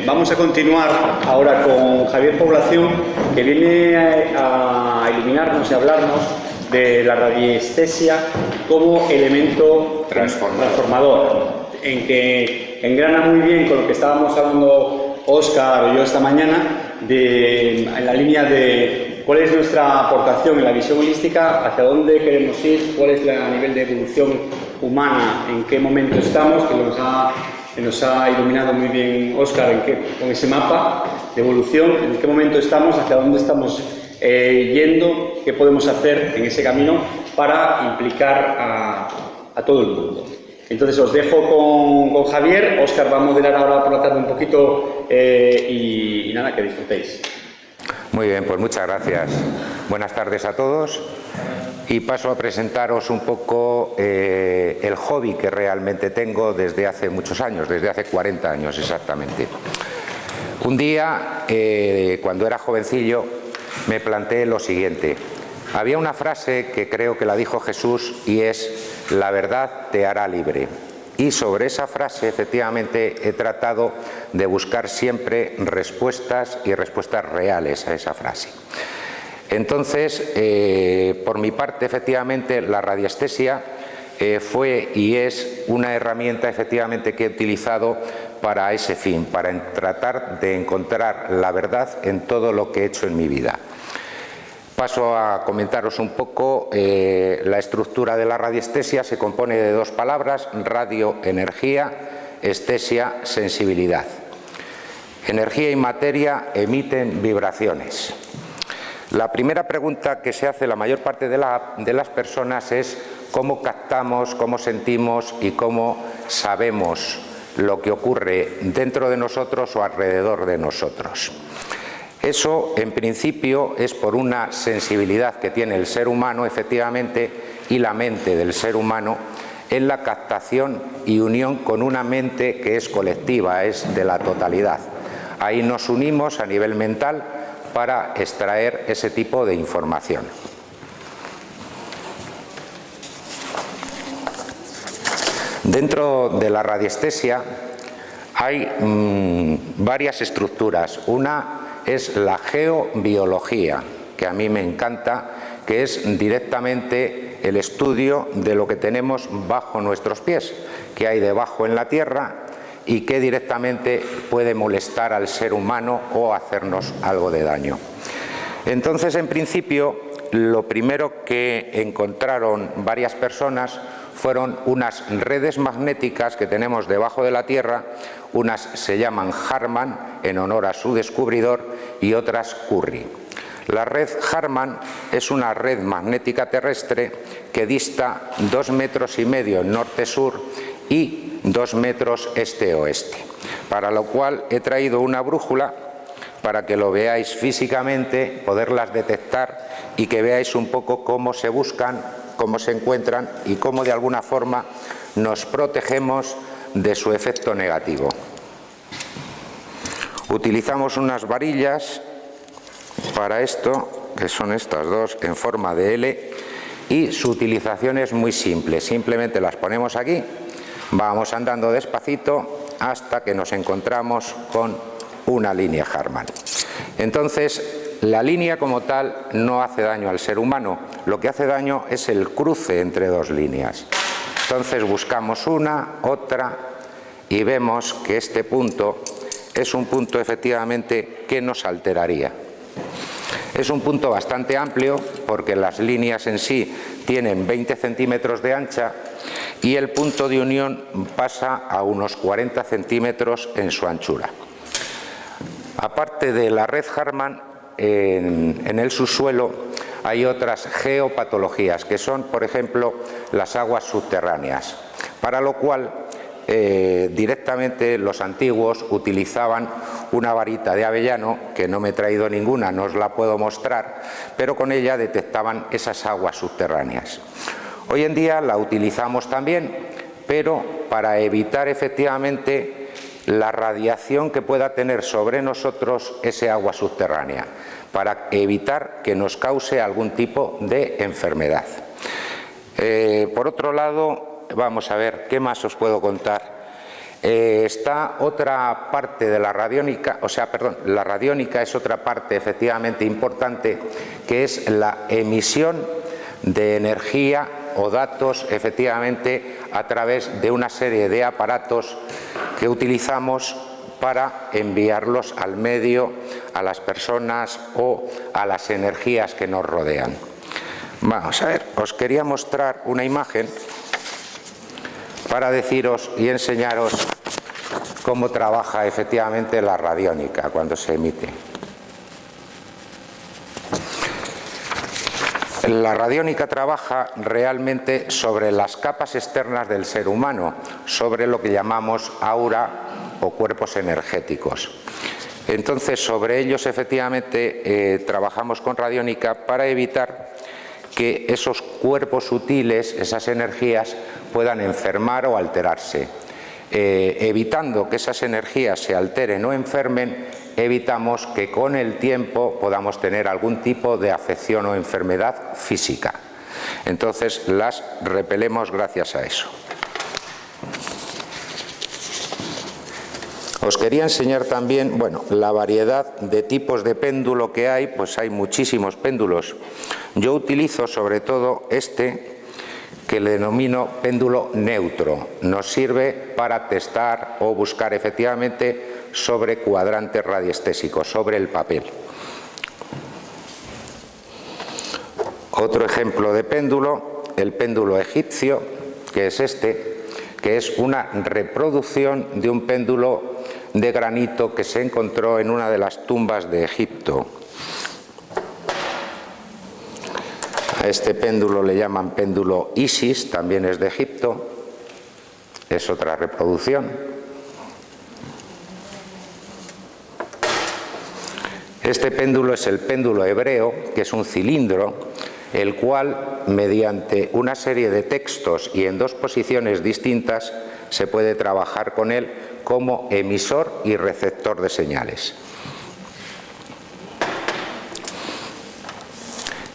Vamos a continuar ahora con Javier Población, que viene a iluminarnos y hablarnos de la radiestesia como elemento transformador, en que engrana muy bien con lo que estábamos hablando Óscar o yo esta mañana, en la línea de cuál es nuestra aportación en la visión holística, hacia dónde queremos ir, cuál es a nivel de evolución humana, en qué momento estamos, que nos ha iluminado muy bien Óscar con ese mapa de evolución, en qué momento estamos, hacia dónde estamos yendo, qué podemos hacer en ese camino para implicar a todo el mundo. Entonces os dejo con Javier. Óscar va a moderar ahora por la tarde un poquito y nada, que disfrutéis. Muy bien, pues muchas gracias. Buenas tardes a todos. Y paso a presentaros un poco el hobby que realmente tengo desde hace muchos años, desde hace 40 años exactamente. Un día, cuando era jovencillo, me planteé lo siguiente. Había una frase que creo que la dijo Jesús y es: la verdad te hará libre. Y sobre esa frase, efectivamente, he tratado de buscar siempre respuestas y respuestas reales a esa frase. Entonces, por mi parte, efectivamente, la radiestesia fue y es una herramienta, efectivamente, que he utilizado para ese fin, para tratar de encontrar la verdad en todo lo que he hecho en mi vida. Paso a comentaros un poco la estructura de la radiestesia. Se compone de dos palabras: radio, energía; estesia, sensibilidad. Energía y materia emiten vibraciones. La primera pregunta que se hace la mayor parte de las personas es cómo captamos, cómo sentimos y cómo sabemos lo que ocurre dentro de nosotros o alrededor de nosotros. Eso, en principio, es por una sensibilidad que tiene el ser humano, efectivamente, y la mente del ser humano en la captación y unión con una mente que es colectiva, es de la totalidad. Ahí nos unimos a nivel mental para extraer ese tipo de información. Dentro de la radiestesia hay varias estructuras. Una es la geobiología, que a mí me encanta, que es directamente el estudio de lo que tenemos bajo nuestros pies, que hay debajo en la tierra y que directamente puede molestar al ser humano o hacernos algo de daño. Entonces, en principio, lo primero que encontraron varias personas fueron unas redes magnéticas que tenemos debajo de la Tierra. Unas se llaman Harman, en honor a su descubridor, y otras Curry. La red Harman es una red magnética terrestre que dista 2,5 metros en norte-sur y 2 metros este-oeste, para lo cual he traído una brújula para que lo veáis físicamente, poderlas detectar y que veáis un poco cómo se buscan, cómo se encuentran y cómo de alguna forma nos protegemos de su efecto negativo. Utilizamos unas varillas para esto, que son estas dos en forma de L, y su utilización es muy simple. Simplemente las ponemos aquí, vamos andando despacito hasta que nos encontramos con una línea Harman. Entonces, la línea como tal no hace daño al ser humano, lo que hace daño es el cruce entre dos líneas. Entonces buscamos una, otra, y vemos que este punto es un punto efectivamente que nos alteraría. Es un punto bastante amplio porque las líneas en sí tienen 20 centímetros de ancha y el punto de unión pasa a unos 40 centímetros en su anchura. Aparte de la red Harman, en el subsuelo hay otras geopatologías, que son, por ejemplo, las aguas subterráneas, para lo cual directamente los antiguos utilizaban una varita de avellano, que no me he traído ninguna, no os la puedo mostrar, pero con ella detectaban esas aguas subterráneas. Hoy en día la utilizamos también, pero para evitar efectivamente la radiación que pueda tener sobre nosotros ese agua subterránea, para evitar que nos cause algún tipo de enfermedad. Por otro lado, vamos a ver, ¿qué más os puedo contar? Está otra parte de la radiónica, la radiónica es otra parte efectivamente importante, que es la emisión de energía o datos efectivamente a través de una serie de aparatos que utilizamos para enviarlos al medio, a las personas o a las energías que nos rodean. Vamos a ver, os quería mostrar una imagen para deciros y enseñaros cómo trabaja efectivamente la radiónica cuando se emite. La radiónica trabaja realmente sobre las capas externas del ser humano, sobre lo que llamamos aura o cuerpos energéticos. Entonces, sobre ellos efectivamente trabajamos con radiónica para evitar que esos cuerpos sutiles, esas energías, puedan enfermar o alterarse. Evitando que esas energías se alteren o enfermen, evitamos que con el tiempo podamos tener algún tipo de afección o enfermedad física. Entonces las repelemos gracias a eso. Os quería enseñar también, la variedad de tipos de péndulo que hay, pues hay muchísimos péndulos. Yo utilizo sobre todo este, que le denomino péndulo neutro. Nos sirve para testar o buscar efectivamente sobre cuadrantes radiestésicos, sobre el papel. Otro ejemplo de péndulo, el péndulo egipcio, que es este, que es una reproducción de un péndulo de granito que se encontró en una de las tumbas de Egipto. A este péndulo le llaman péndulo Isis, también es de Egipto, es otra reproducción. Este péndulo es el péndulo hebreo, que es un cilindro, el cual, mediante una serie de textos y en dos posiciones distintas, se puede trabajar con él como emisor y receptor de señales.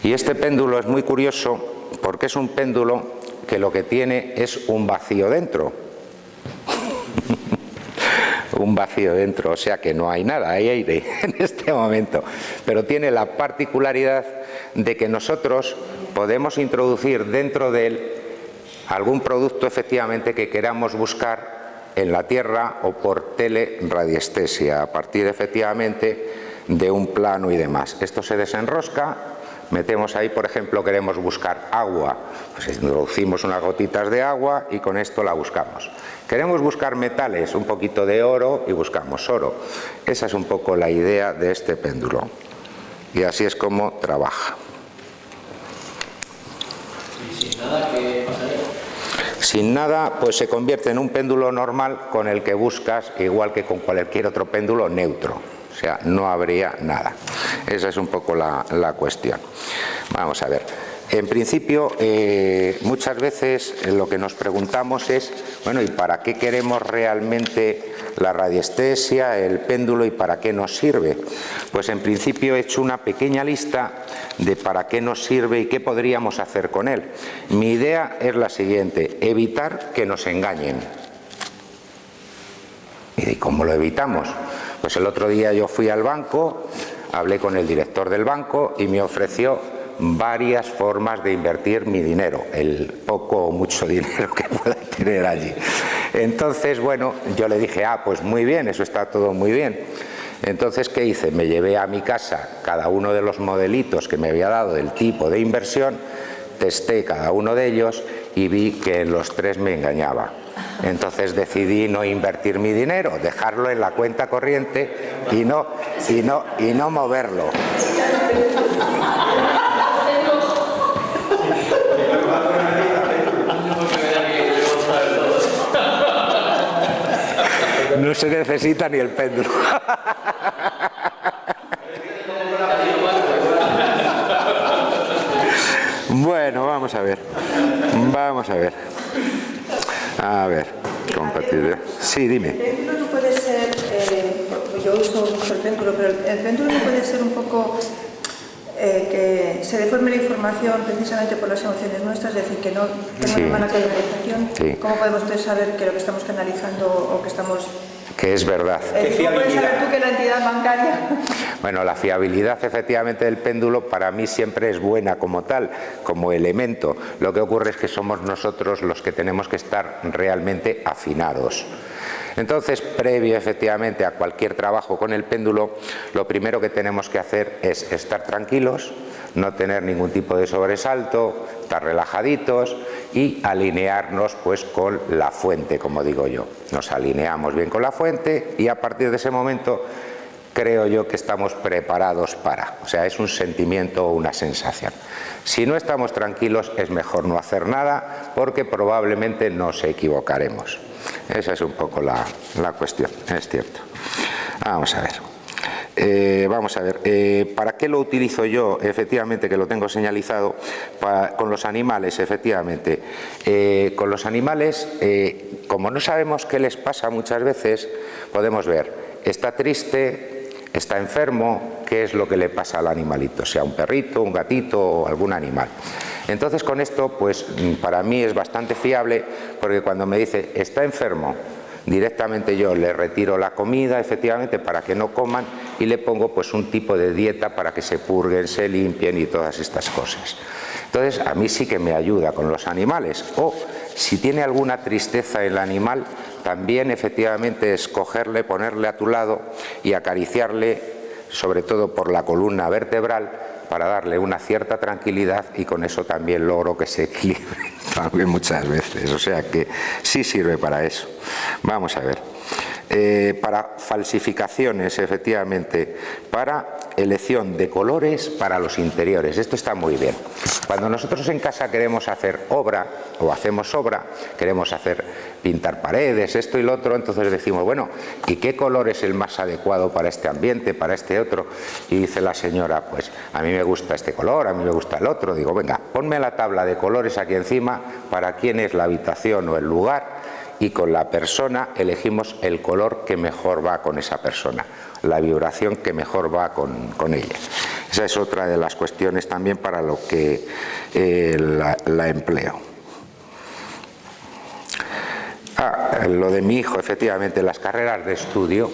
Y este péndulo es muy curioso porque es un péndulo que lo que tiene es un vacío dentro. Un vacío dentro, o sea que no hay nada, hay aire en este momento. Pero tiene la particularidad de que nosotros podemos introducir dentro de él algún producto efectivamente que queramos buscar en la Tierra o por teleradiestesia, a partir efectivamente de un plano y demás. Esto se desenrosca. Metemos ahí, por ejemplo, queremos buscar agua, pues introducimos unas gotitas de agua y con esto la buscamos. Queremos buscar metales, un poquito de oro y buscamos oro. Esa es un poco la idea de este péndulo. Y así es como trabaja. ¿Y sin nada qué pasaría? Sin nada, pues se convierte en un péndulo normal con el que buscas, igual que con cualquier otro péndulo, neutro. O sea, no habría nada. Esa es un poco la cuestión. Vamos a ver. En principio, muchas veces lo que nos preguntamos es, ¿y para qué queremos realmente la radiestesia, el péndulo y para qué nos sirve? Pues en principio he hecho una pequeña lista de para qué nos sirve y qué podríamos hacer con él. Mi idea es la siguiente: evitar que nos engañen. ¿Y cómo lo evitamos? Pues el otro día yo fui al banco, hablé con el director del banco y me ofreció varias formas de invertir mi dinero, el poco o mucho dinero que pueda tener allí. Entonces, yo le dije, pues muy bien, eso está todo muy bien. Entonces, ¿qué hice? Me llevé a mi casa cada uno de los modelitos que me había dado del tipo de inversión, testé cada uno de ellos y vi que en los tres me engañaba. Entonces decidí no invertir mi dinero, dejarlo en la cuenta corriente y no moverlo. No se necesita ni el péndulo. Bueno, vamos a ver. A ver, compatibilidad. Sí, dime. El péndulo no puede ser, yo uso mucho el péndulo, pero el péndulo no puede ser un poco que se deforme la información precisamente por las emociones nuestras, es decir, que no tenga una canalización. Sí. ¿Cómo podemos entonces saber que lo que estamos canalizando o que estamos... Que es verdad. ¿Cómo puedes saber tú que la entidad bancaria? Bueno, la fiabilidad efectivamente del péndulo para mí siempre es buena como tal, como elemento. Lo que ocurre es que somos nosotros los que tenemos que estar realmente afinados. Entonces, previo efectivamente a cualquier trabajo con el péndulo, lo primero que tenemos que hacer es estar tranquilos, no tener ningún tipo de sobresalto, estar relajaditos y alinearnos pues con la fuente, como digo yo. Nos alineamos bien con la fuente y a partir de ese momento creo yo que estamos preparados para, o sea, es un sentimiento o una sensación. Si no estamos tranquilos es mejor no hacer nada porque probablemente nos equivocaremos. Esa es un poco la cuestión, es cierto. Vamos a ver. ¿Para qué lo utilizo yo? Efectivamente, que lo tengo señalizado, con los animales, efectivamente. Con los animales, como no sabemos qué les pasa muchas veces, podemos ver, está triste, está enfermo, qué es lo que le pasa al animalito, sea un perrito, un gatito o algún animal. Entonces con esto pues para mí es bastante fiable porque cuando me dice está enfermo, directamente yo le retiro la comida efectivamente para que no coman y le pongo pues un tipo de dieta para que se purguen, se limpien y todas estas cosas. Entonces a mí sí que me ayuda con los animales. O si tiene alguna tristeza el animal, también efectivamente escogerle, ponerle a tu lado y acariciarle, sobre todo por la columna vertebral, para darle una cierta tranquilidad y con eso también logro que se equilibre también muchas veces. O sea que sí sirve para eso. Vamos a ver. Para falsificaciones, efectivamente, para elección de colores para los interiores. Esto está muy bien. Cuando nosotros en casa queremos hacer obra o hacemos obra, queremos pintar paredes, esto y lo otro, entonces decimos, bueno, ¿y qué color es el más adecuado para este ambiente, para este otro? Y dice la señora, pues a mí me gusta este color, a mí me gusta el otro. Digo, venga, ponme la tabla de colores aquí encima para quién es la habitación o el lugar. Y con la persona elegimos el color que mejor va con esa persona, la vibración que mejor va con ella. Esa es otra de las cuestiones también para lo que la empleo. Lo de mi hijo, efectivamente, las carreras de estudio.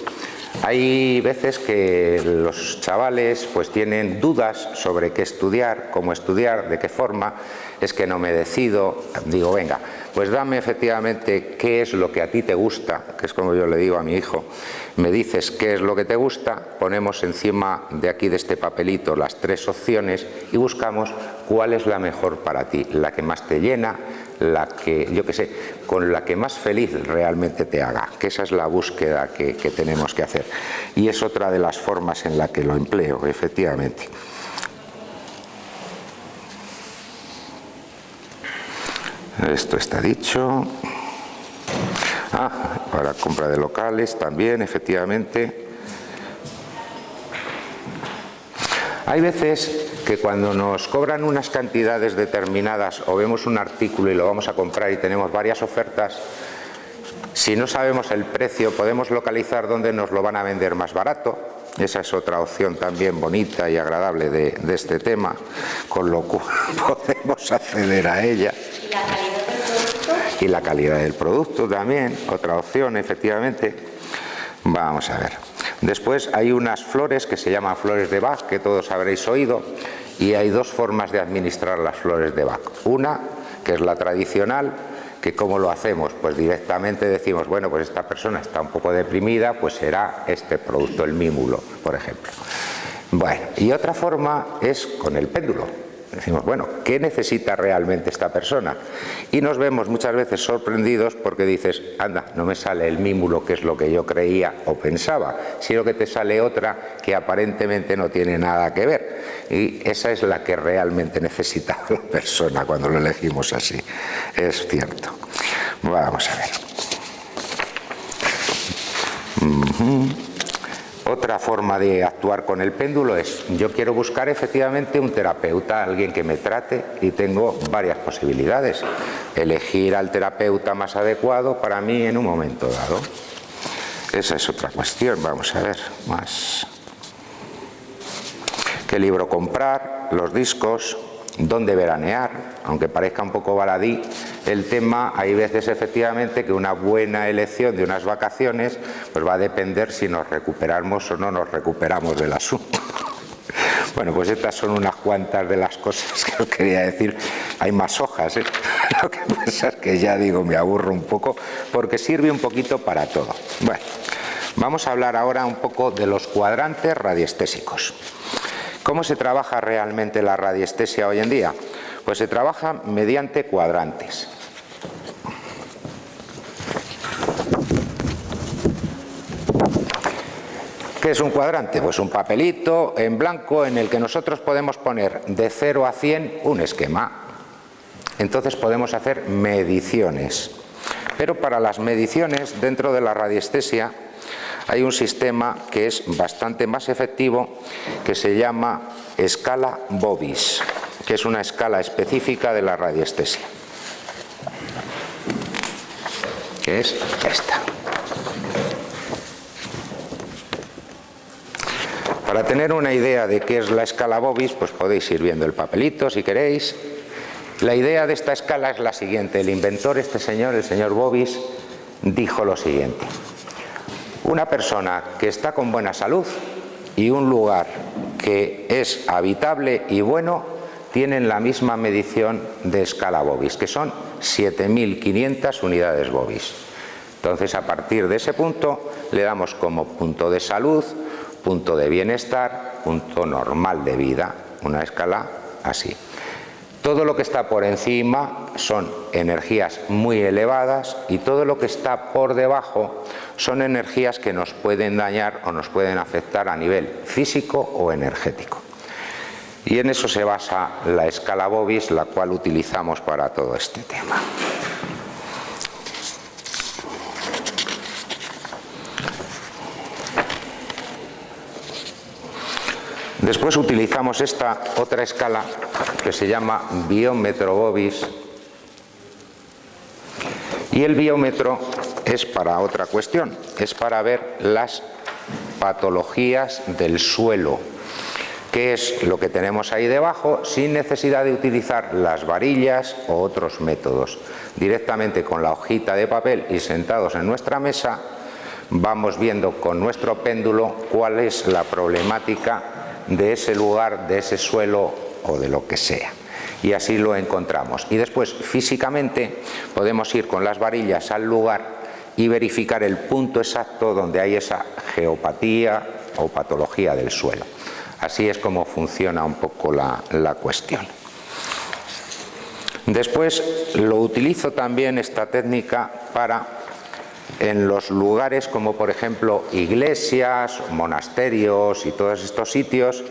Hay veces que los chavales pues tienen dudas sobre qué estudiar, cómo estudiar, de qué forma. Es que no me decido. Digo, venga, pues dame efectivamente qué es lo que a ti te gusta, que es como yo le digo a mi hijo. Me dices qué es lo que te gusta, ponemos encima de aquí de este papelito las 3 opciones y buscamos cuál es la mejor para ti, la que más te llena, la que, yo qué sé, con la que más feliz realmente te haga, que esa es la búsqueda que tenemos que hacer. Y es otra de las formas en la que lo empleo, efectivamente. Esto está dicho. Para compra de locales también, efectivamente. Hay veces que cuando nos cobran unas cantidades determinadas o vemos un artículo y lo vamos a comprar y tenemos varias ofertas, si no sabemos el precio podemos localizar dónde nos lo van a vender más barato. Esa es otra opción también bonita y agradable de este tema, con lo cual podemos acceder a ella. ¿Y la calidad del producto? Y la calidad del producto también, otra opción, efectivamente. Vamos a ver. Después hay unas flores que se llaman flores de Bach, que todos habréis oído, y hay 2 formas de administrar las flores de Bach. Una, que es la tradicional, que ¿cómo lo hacemos? Pues directamente decimos, bueno, pues esta persona está un poco deprimida, pues será este producto, el mímulo, por ejemplo. Bueno, y otra forma es con el péndulo. Decimos, bueno, ¿qué necesita realmente esta persona? Y nos vemos muchas veces sorprendidos porque dices, anda, no me sale el mímulo que es lo que yo creía o pensaba, sino que te sale otra que aparentemente no tiene nada que ver. Y esa es la que realmente necesita la persona cuando lo elegimos así. Es cierto. Vamos a ver. Otra forma de actuar con el péndulo es, yo quiero buscar efectivamente un terapeuta, alguien que me trate, y tengo varias posibilidades. Elegir al terapeuta más adecuado para mí en un momento dado. Esa es otra cuestión. Vamos a ver más. ¿Qué libro comprar? los discos, dónde veranear, aunque parezca un poco baladí el tema, hay veces efectivamente que una buena elección de unas vacaciones pues va a depender si nos recuperamos o no nos recuperamos del asunto. Bueno, pues estas son unas cuantas de las cosas que os quería decir. Hay más hojas, ¿eh? Lo que pasa es que ya digo, me aburro un poco porque sirve un poquito para todo. Bueno, vamos a hablar ahora un poco de los cuadrantes radiestésicos. ¿Cómo se trabaja realmente la radiestesia hoy en día? Pues se trabaja mediante cuadrantes. ¿Qué es un cuadrante? Pues un papelito en blanco en el que nosotros podemos poner de 0 a 100 un esquema. Entonces podemos hacer mediciones. Pero para las mediciones dentro de la radiestesia hay un sistema que es bastante más efectivo que se llama escala Bobis, que es una escala específica de la radiestesia, que es esta. Para tener una idea de qué es la escala Bobis, pues podéis ir viendo el papelito si queréis. La idea de esta escala es la siguiente. El inventor, este señor, el señor Bobis, dijo lo siguiente: una persona que está con buena salud y un lugar que es habitable y bueno tienen la misma medición de escala Bobis, que son 7.500 unidades Bobis. Entonces, a partir de ese punto le damos como punto de salud, punto de bienestar, punto normal de vida, una escala así. Todo lo que está por encima son energías muy elevadas y todo lo que está por debajo son energías que nos pueden dañar o nos pueden afectar a nivel físico o energético. Y en eso se basa la escala Bobis, la cual utilizamos para todo este tema. Después utilizamos esta otra escala que se llama biómetro Bobis, y el biómetro es para otra cuestión, es para ver las patologías del suelo, que es lo que tenemos ahí debajo, sin necesidad de utilizar las varillas o otros métodos. Directamente con la hojita de papel y sentados en nuestra mesa vamos viendo con nuestro péndulo cuál es la problemática de ese lugar, de ese suelo o de lo que sea. Y así lo encontramos. Y después, físicamente, podemos ir con las varillas al lugar y verificar el punto exacto donde hay esa geopatía o patología del suelo. Así es como funciona un poco la cuestión. Después, lo utilizo también esta técnica para en los lugares como por ejemplo iglesias, monasterios y todos estos sitios,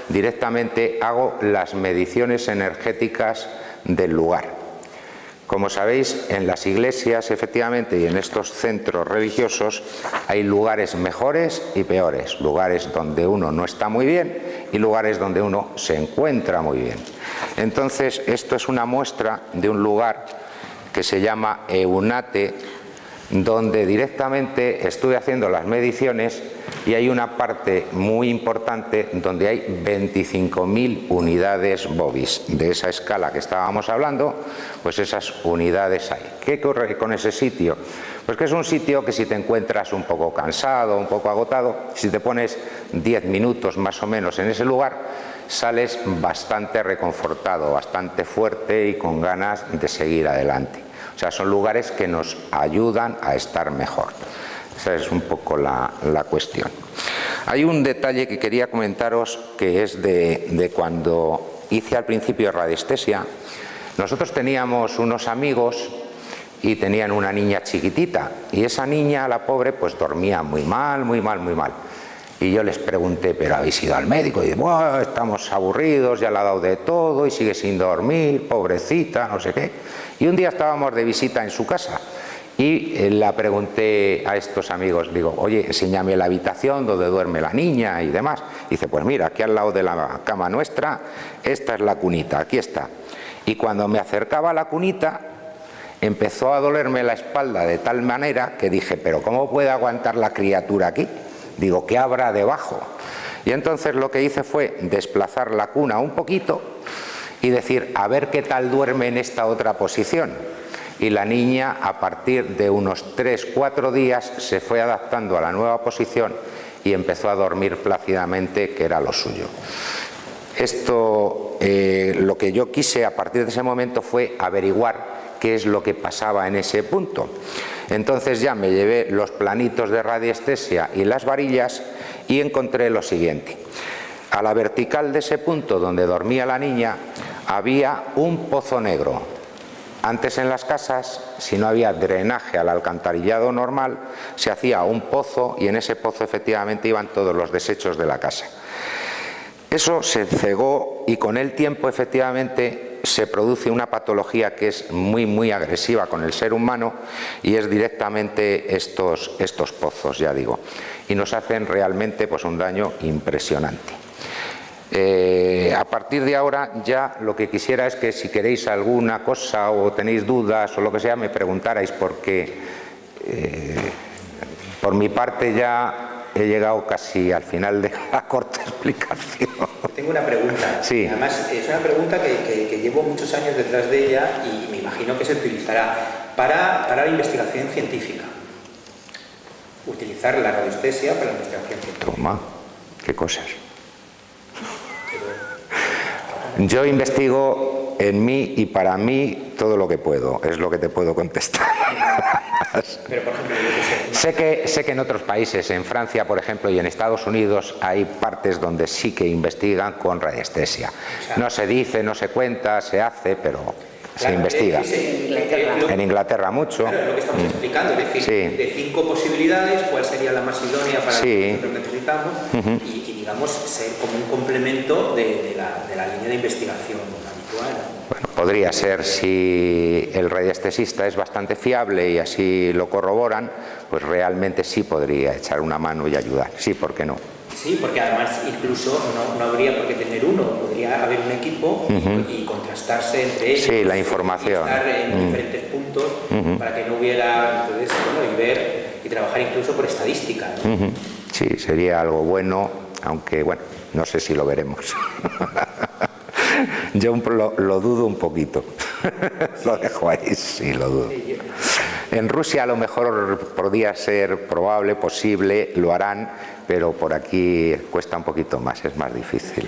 directamente hago las mediciones energéticas del lugar. Como sabéis, en las iglesias efectivamente y en estos centros religiosos hay lugares mejores y peores, lugares donde uno no está muy bien y lugares donde uno se encuentra muy bien. Entonces, esto es una muestra de un lugar que se llama Eunate, donde directamente estuve haciendo las mediciones y hay una parte muy importante donde hay 25.000 unidades Bobis. De esa escala que estábamos hablando, pues esas unidades hay. ¿Qué ocurre con ese sitio? Pues que es un sitio que si te encuentras un poco cansado, un poco agotado, si te pones 10 minutos más o menos en ese lugar, sales bastante reconfortado, bastante fuerte y con ganas de seguir adelante. O sea, son lugares que nos ayudan a estar mejor. Esa es un poco la cuestión. Hay un detalle que quería comentaros que es de cuando hice al principio radiestesia. Nosotros teníamos unos amigos y tenían una niña chiquitita y esa niña, la pobre, pues dormía muy mal, muy mal, muy mal. Y yo les pregunté, ¿pero habéis ido al médico? Y digo, bueno, estamos aburridos, ya le ha dado de todo y sigue sin dormir, pobrecita, no sé qué. Y un día estábamos de visita en su casa y la pregunté a estos amigos, digo, oye, enséñame la habitación donde duerme la niña y demás. Dice, pues mira, aquí al lado de la cama nuestra, esta es la cunita, aquí está. Y cuando me acercaba a la cunita, empezó a dolerme la espalda de tal manera que dije, pero ¿cómo puede aguantar la criatura aquí? Digo, ¿qué habrá debajo? Y entonces lo que hice fue desplazar la cuna un poquito y decir, a ver qué tal duerme en esta otra posición. Y la niña, a partir de unos 3-4 días, se fue adaptando a la nueva posición y empezó a dormir plácidamente, que era lo suyo. Esto, lo que yo quise a partir de ese momento fue averiguar qué es lo que pasaba en ese punto. Entonces ya me llevé los planitos de radiestesia y las varillas y encontré lo siguiente. A la vertical de ese punto donde dormía la niña había un pozo negro. Antes en las casas, si no había drenaje al alcantarillado normal, se hacía un pozo y en ese pozo efectivamente iban todos los desechos de la casa. Eso se cegó y con el tiempo efectivamente se produce una patología que es muy agresiva con el ser humano y es directamente estos pozos, ya digo, y nos hacen realmente pues un daño impresionante. A partir de ahora ya lo que quisiera es que si queréis alguna cosa o tenéis dudas o lo que sea me preguntarais, porque por mi parte ya he llegado casi al final de la corta explicación. Tengo una pregunta. Sí. Además, es una pregunta que llevo muchos años detrás de ella y me imagino que se utilizará para la investigación científica. Utilizar la radiestesia para la investigación científica. Toma, qué cosas. Yo investigo en mí y para mí todo lo que puedo, es lo que te puedo contestar. Pero, por ejemplo, yo qué sé. Sé que en otros países, en Francia, por ejemplo, y en Estados Unidos, hay partes donde sí que investigan con radiestesia. No se dice, no se cuenta, se hace, pero se investiga. En Inglaterra mucho. Claro, lo que estamos explicando, es decir, Sí. de 5 posibilidades, ¿cuál sería la más idónea para Sí. lo que nosotros necesitamos? Y, digamos, ser como un complemento de la línea de investigación habitual. Bueno, podría ser, si el radiestesista es bastante fiable y así lo corroboran, pues realmente sí podría echar una mano y ayudar. Sí, ¿por qué no? Sí, porque además incluso no habría por qué tener uno, podría haber un equipo y contrastarse entre ellos. Sí, la información. Y estar en diferentes puntos para que no hubiera, entonces, bueno, y ver y trabajar incluso por estadística, ¿no? Sí, sería algo bueno, aunque bueno, no sé si lo veremos. Yo lo dudo un poquito. Lo dejo ahí, sí, lo dudo. En Rusia a lo mejor podría ser probable, posible, lo harán, pero por aquí cuesta un poquito más, es más difícil.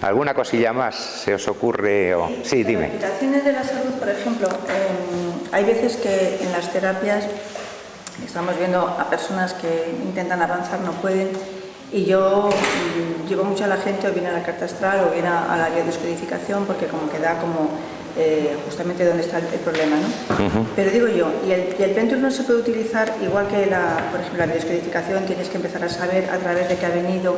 ¿Alguna cosilla más se os ocurre? Sí, dime. En las aplicaciones de la salud, por ejemplo, hay veces que en las terapias estamos viendo a personas que intentan avanzar, no pueden, y yo llevo mucho a la gente o bien a la carta astral o bien a la biodescodificación, porque como que da como justamente donde está el problema, ¿no? Pero digo yo, y el péndulo no se puede utilizar igual que por ejemplo, la biodescodificación, tienes que empezar a saber a través de qué ha venido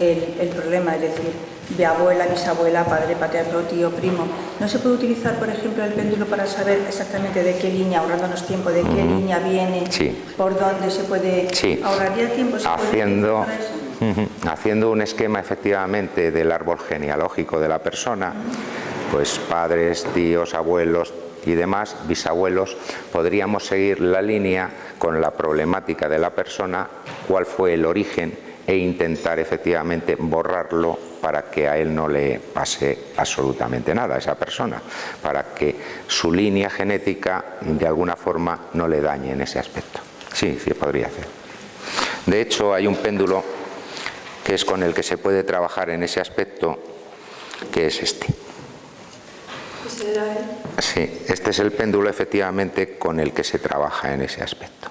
el problema, es decir, de abuela, bisabuela, padre, paterno, tío, primo. ¿No se puede utilizar, por ejemplo, el péndulo para saber exactamente de qué línea, ahorrándonos tiempo, de qué línea viene, por dónde se puede ahorraría tiempo? Haciendo un esquema efectivamente del árbol genealógico de la persona, pues padres, tíos, abuelos y demás, bisabuelos, podríamos seguir la línea con la problemática de la persona, cuál fue el origen, e intentar efectivamente borrarlo para que a él no le pase absolutamente nada, a esa persona, para que su línea genética de alguna forma no le dañe en ese aspecto. Sí, sí, podría hacer. De hecho, hay un péndulo que es con el que se puede trabajar en ese aspecto, que es este. Sí, este es el péndulo efectivamente con el que se trabaja en ese aspecto,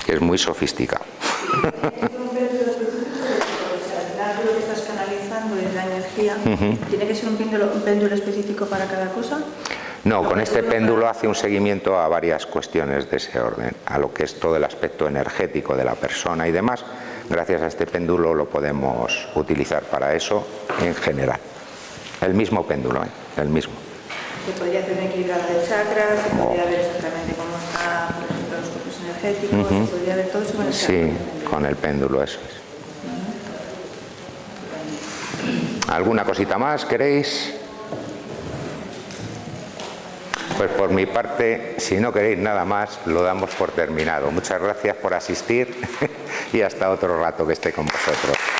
que es muy sofisticado. ¿Tiene que ser un péndulo específico para cada cosa? No, con este péndulo hace un seguimiento a varias cuestiones de ese orden, a lo que es todo el aspecto energético de la persona y demás. Gracias a este péndulo lo podemos utilizar para eso en general. El mismo péndulo, el mismo. Se podría hacer un equilibrio de chakras, se podría ver exactamente cómo están, por ejemplo, los cuerpos energéticos, se podría ver todo eso con el péndulo. Sí, con el péndulo, eso es. ¿Alguna cosita más queréis? Pues por mi parte, si no queréis nada más, lo damos por terminado. Muchas gracias por asistir y hasta otro rato que esté con vosotros.